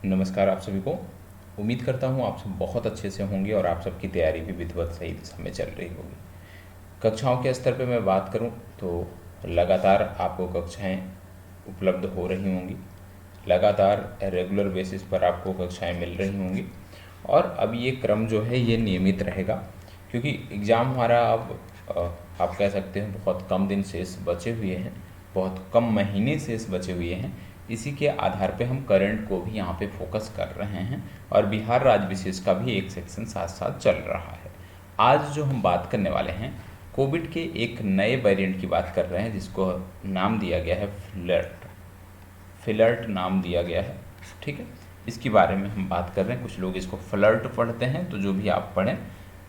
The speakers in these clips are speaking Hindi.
नमस्कार आप सभी को। उम्मीद करता हूँ आप सब बहुत अच्छे से होंगे और आप सबकी तैयारी भी विधिवत सही दिशा में चल रही होगी। कक्षाओं के स्तर पे मैं बात करूँ तो लगातार आपको कक्षाएं उपलब्ध हो रही होंगी, लगातार रेगुलर बेसिस पर आपको कक्षाएं मिल रही होंगी और अब ये क्रम जो है ये नियमित रहेगा क्योंकि एग्ज़ाम हमारा अब आप कह सकते हैं बहुत कम दिन शेष बचे हुए हैं, बहुत कम महीने शेष बचे हुए हैं। इसी के आधार पे हम करंट को भी यहाँ पे फोकस कर रहे हैं और बिहार राज्य विशेष का भी एक सेक्शन साथ साथ चल रहा है। आज जो हम बात करने वाले हैं कोविड के एक नए वेरिएंट की बात कर रहे हैं जिसको नाम दिया गया है फ्लर्ट नाम दिया गया है। ठीक है, इसके बारे में हम बात कर रहे हैं। कुछ लोग इसको फ्लर्ट पढ़ते हैं, तो जो भी आप पढ़ें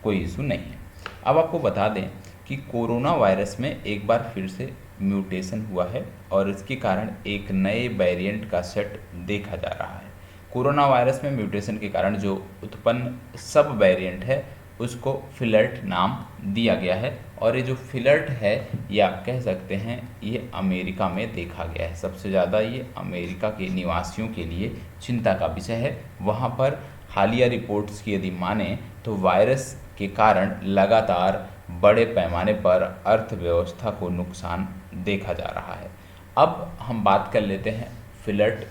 कोई इशू नहीं है। अब आपको बता दें कि कोरोना वायरस में एक बार फिर से म्यूटेशन हुआ है और इसके कारण एक नए वेरिएंट का सेट देखा जा रहा है। कोरोना वायरस में म्यूटेशन के कारण जो उत्पन्न सब वेरिएंट है उसको फ्लर्ट नाम दिया गया है और ये जो फ्लर्ट है ये आप कह सकते हैं ये अमेरिका में देखा गया है। सबसे ज़्यादा ये अमेरिका के निवासियों के लिए चिंता का विषय है। वहाँ पर हालिया रिपोर्ट्स की यदि माने तो वायरस के कारण लगातार बड़े पैमाने पर अर्थव्यवस्था को नुकसान देखा जा रहा है। अब हम बात कर लेते हैं फ्लर्ट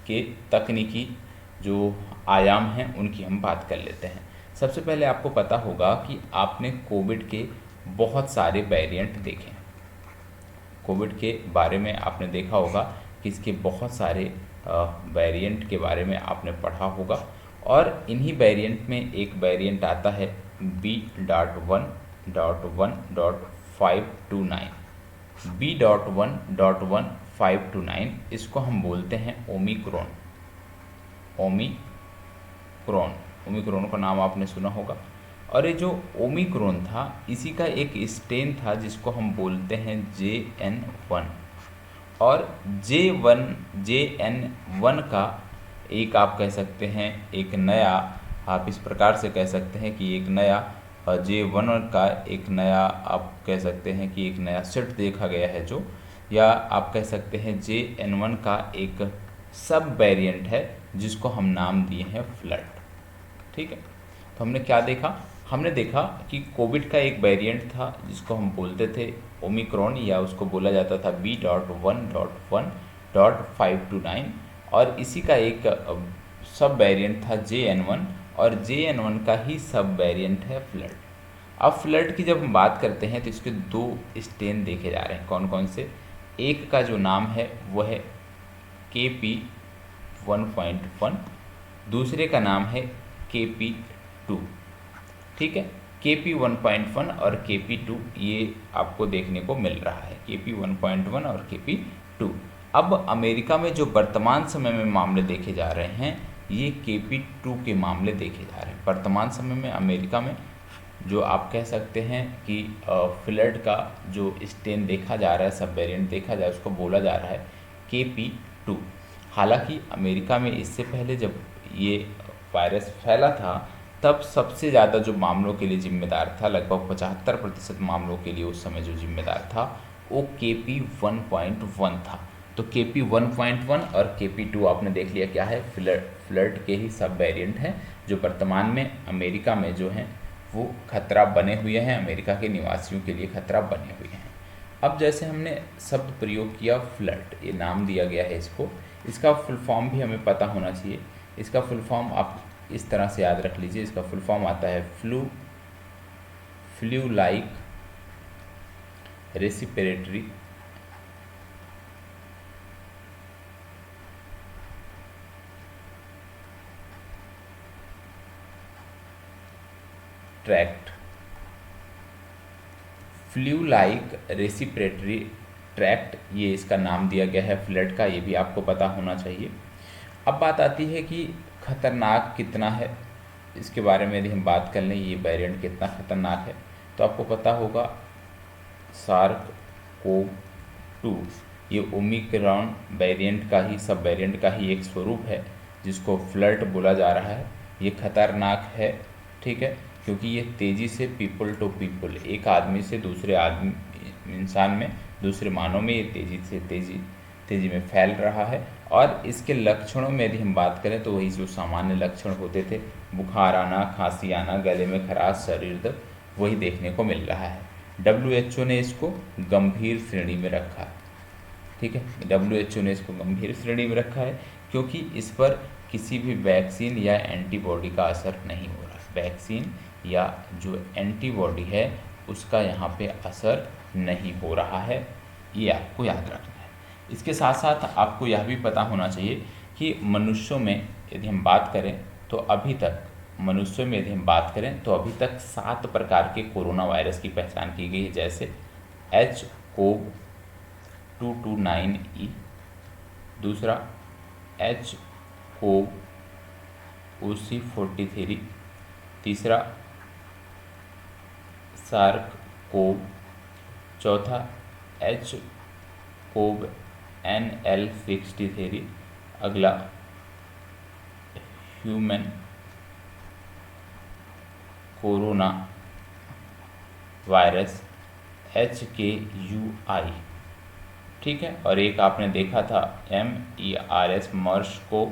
के तकनीकी जो आयाम हैं उनकी हम बात कर लेते हैं। सबसे पहले आपको पता होगा कि आपने कोविड के बहुत सारे वेरिएंट देखे हैं। कोविड के बारे में आपने देखा होगा कि इसके बहुत सारे वेरिएंट के बारे में आपने पढ़ा होगा और इन्हीं वेरिएंट में एक वेरिएंट आता है B.1.1.529। B.1.1.529 इसको हम बोलते हैं ओमिक्रॉन। ओमिक्रॉन का नाम आपने सुना होगा। और ये जो ओमिक्रॉन था इसी का एक स्ट्रेन था जिसको हम बोलते हैं JN1 और JN1 का एक आप कह सकते हैं एक नया, आप इस प्रकार से कह सकते हैं कि एक नया J1 का एक नया आप कह सकते हैं कि एक नया सेट देखा गया है जो, या आप कह सकते हैं JN1 का एक सब वेरिएंट है जिसको हम नाम दिए हैं फ्लर्ट। ठीक है, तो हमने क्या देखा? हमने देखा कि कोविड का एक वेरिएंट था जिसको हम बोलते थे ओमिक्रॉन या उसको बोला जाता था B.1.1.529 और इसी का एक सब वेरिएंट था JN1 और JN1 का ही सब वेरिएंट है फ्लर्ट। अब फ्लर्ट की जब हम बात करते हैं तो इसके दो स्ट्रेन देखे जा रहे हैं। कौन कौन से? एक का जो नाम है वो है KP1.1, दूसरे का नाम है KP2। ठीक है, KP1.1 और KP2 ये आपको देखने को मिल रहा है, KP1.1 और KP2। अब अमेरिका में जो वर्तमान समय में मामले देखे जा रहे हैं ये KP2 के मामले देखे जा रहे हैं। वर्तमान समय में अमेरिका में जो आप कह सकते हैं कि फ्लर्ट का जो स्ट्रेन देखा जा रहा है, सब वेरिएंट देखा जा रहा है, उसको बोला जा रहा है KP2। हालांकि अमेरिका में इससे पहले जब ये वायरस फैला था तब सबसे ज़्यादा जो मामलों के लिए जिम्मेदार था, लगभग 75% मामलों के लिए उस समय जो जिम्मेदार था वो KP1.1 था। तो KP1.1 और KP2 आपने देख लिया क्या है, फ्लर्ट के ही सब वेरिएंट हैं जो वर्तमान में अमेरिका में जो हैं वो खतरा बने हुए हैं, अमेरिका के निवासियों के लिए खतरा बने हुए हैं। अब जैसे हमने शब्द प्रयोग किया फ्लर्ट, ये नाम दिया गया है इसको, इसका फुल फॉर्म भी हमें पता होना चाहिए। इसका फुल फॉर्म आप इस तरह से याद रख लीजिए, इसका फुल फॉर्म आता है flu like respiratory tract. Flu like respiratory tract ये इसका नाम दिया गया है फ्लर्ट का, ये भी आपको पता होना चाहिए। अब बात आती है कि खतरनाक कितना है, इसके बारे में यदि हम बात कर लें ये वेरिएंट कितना खतरनाक है तो आपको पता होगा SARS-CoV-2 ये ओमिक्रॉन वेरिएंट का ही सब वेरिएंट का ही एक स्वरूप है जिसको फ्लर्ट बोला जा रहा है। ये खतरनाक है, ठीक है, क्योंकि ये तेज़ी से पीपल टू पीपल, एक आदमी से दूसरे आदमी इंसान में, दूसरे मानव में ये तेज़ी में फैल रहा है। और इसके लक्षणों में यदि हम बात करें तो वही जो सामान्य लक्षण होते थे, बुखार आना, खांसी आना, गले में खराश, शरीर दर्द, वही देखने को मिल रहा है। WHO ने इसको गंभीर श्रेणी में रखा है। ठीक है, WHO ने इसको गंभीर श्रेणी में रखा है क्योंकि इस पर किसी भी वैक्सीन या एंटीबॉडी का असर नहीं हो रहा। वैक्सीन या जो एंटीबॉडी है उसका यहाँ पे असर नहीं हो रहा है, ये आपको याद रखना है। इसके साथ साथ आपको यह भी पता होना चाहिए कि मनुष्यों में यदि हम बात करें तो अभी तक 7 प्रकार के कोरोना वायरस की पहचान की गई है, जैसे H-CoV-229E, दूसरा H-CoV-OC43, तीसरा SARS-CoV, चौथा H-CoV-NL63, अगला ह्यूमन कोरोना वायरस HKUI। ठीक है, और एक आपने देखा था MERS को,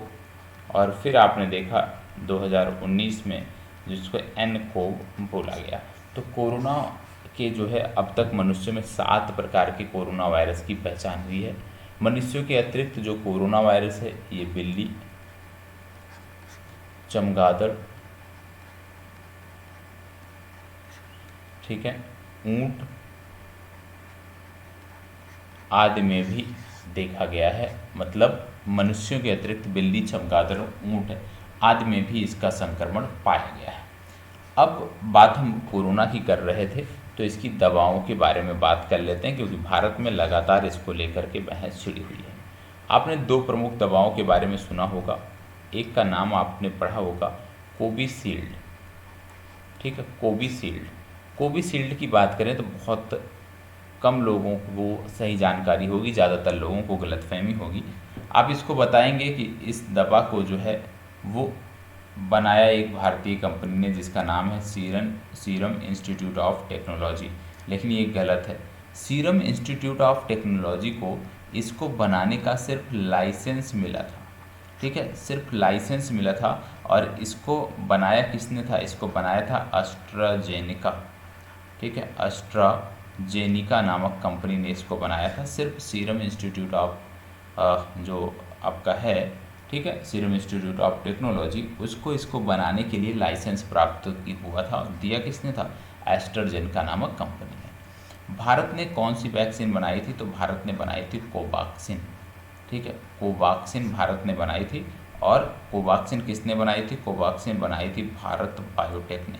और फिर आपने देखा 2019 में जिसको nCoV बोला गया। तो कोरोना के जो है अब तक मनुष्य में 7 प्रकार के कोरोना वायरस की पहचान हुई है। मनुष्यों के अतिरिक्त जो कोरोना वायरस है ये बिल्ली, चमगादड़, ठीक है, ऊंट आदि में भी देखा गया है। मतलब मनुष्यों के अतिरिक्त बिल्ली, चमगादड़, ऊंट आदि में भी इसका संक्रमण पाया गया है। अब बात हम कोरोना की कर रहे थे तो इसकी दवाओं के बारे में बात कर लेते हैं, क्योंकि भारत में लगातार इसको लेकर के बहस छिड़ी हुई है। आपने 2 प्रमुख दवाओं के बारे में सुना होगा, एक का नाम आपने पढ़ा होगा कोविशील्ड। ठीक है, कोविशील्ड की बात करें तो बहुत कम लोगों को सही जानकारी होगी, ज़्यादातर लोगों को गलतफहमी होगी। आप इसको बताएंगे कि इस दवा को जो है वो बनाया एक भारतीय कंपनी ने जिसका नाम है सीरम इंस्टीट्यूट ऑफ टेक्नोलॉजी, लेकिन ये गलत है। सीरम इंस्टीट्यूट ऑफ टेक्नोलॉजी को इसको बनाने का सिर्फ लाइसेंस मिला था। ठीक है, सिर्फ लाइसेंस मिला था, और इसको बनाया किसने था? इसको बनाया था एस्ट्राजेनेका। ठीक है, एस्ट्राजेनेका नामक कंपनी ने इसको बनाया था। सिर्फ सीरम इंस्टीट्यूट ऑफ जो आपका है, ठीक है, सीरम इंस्टीट्यूट ऑफ टेक्नोलॉजी, उसको इसको बनाने के लिए लाइसेंस प्राप्त हुआ था, और दिया किसने था? एस्ट्राजेनेका नामक कंपनी ने। भारत ने कौन सी वैक्सीन बनाई थी? तो भारत ने बनाई थी कोवैक्सीन। ठीक है, कोवैक्सीन भारत ने बनाई थी। और कोवैक्सीन किसने बनाई थी? कोवैक्सीन बनाई थी भारत बायोटेक ने।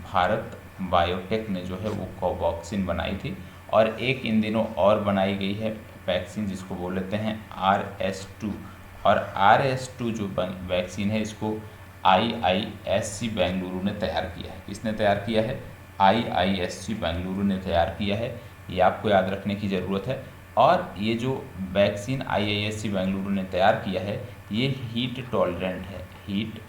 भारत बायोटेक ने जो है वो कोवैक्सीन बनाई थी। और एक इन दिनों और बनाई गई है वैक्सीन जिसको बोल लेते हैं RS2। और RS2 जो वैक्सीन है इसको IISc बेंगलुरु ने तैयार किया है। किसने तैयार किया है? IISc बेंगलुरु ने तैयार किया है, ये आपको याद रखने की ज़रूरत है। और ये जो वैक्सीन IISc बेंगलुरु ने तैयार किया है ये हीट टॉलरेंट है, हीट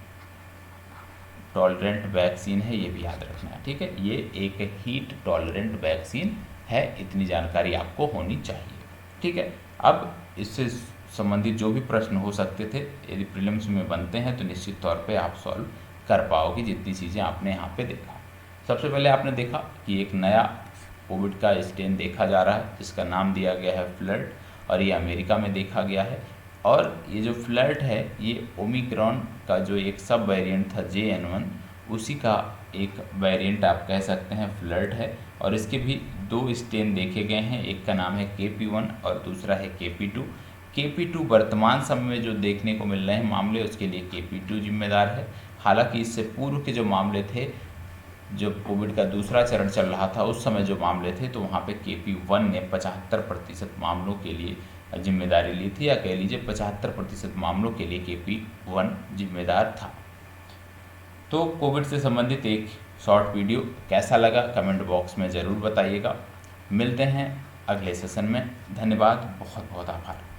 टॉलरेंट वैक्सीन है, ये भी याद रखना है। ठीक है, ये एक हीट टॉलरेंट वैक्सीन है, इतनी जानकारी आपको होनी चाहिए। ठीक है, अब इससे संबंधित जो भी प्रश्न हो सकते थे यदि प्रीलिम्स में बनते हैं तो निश्चित तौर पे आप सॉल्व कर पाओगे जितनी चीज़ें आपने यहाँ पे देखा। सबसे पहले आपने देखा कि एक नया कोविड का स्ट्रेन देखा जा रहा है जिसका नाम दिया गया है फ्लर्ट, और ये अमेरिका में देखा गया है। और ये जो फ्लर्ट है ये ओमिक्रॉन का जो एक सब वेरिएंट था JN1, उसी का एक वेरिएंट आप कह सकते हैं फ्लर्ट है। और इसके भी 2 स्ट्रेन देखे गए हैं, एक का नाम है KP1 और दूसरा है KP2। KP2 वर्तमान समय में जो देखने को मिल रहे हैं मामले उसके लिए KP2 जिम्मेदार है। हालांकि इससे पूर्व के जो मामले थे, जब कोविड का दूसरा चरण चल रहा था उस समय जो मामले थे तो वहाँ पे KP1 ने 75% मामलों के लिए जिम्मेदारी ली थी, या कह लीजिए 75% मामलों के लिए KP1 जिम्मेदार था। तो कोविड से संबंधित एक शॉर्ट वीडियो कैसा लगा कमेंट बॉक्स में ज़रूर बताइएगा। मिलते हैं अगले सेशन में। धन्यवाद, बहुत बहुत आभार।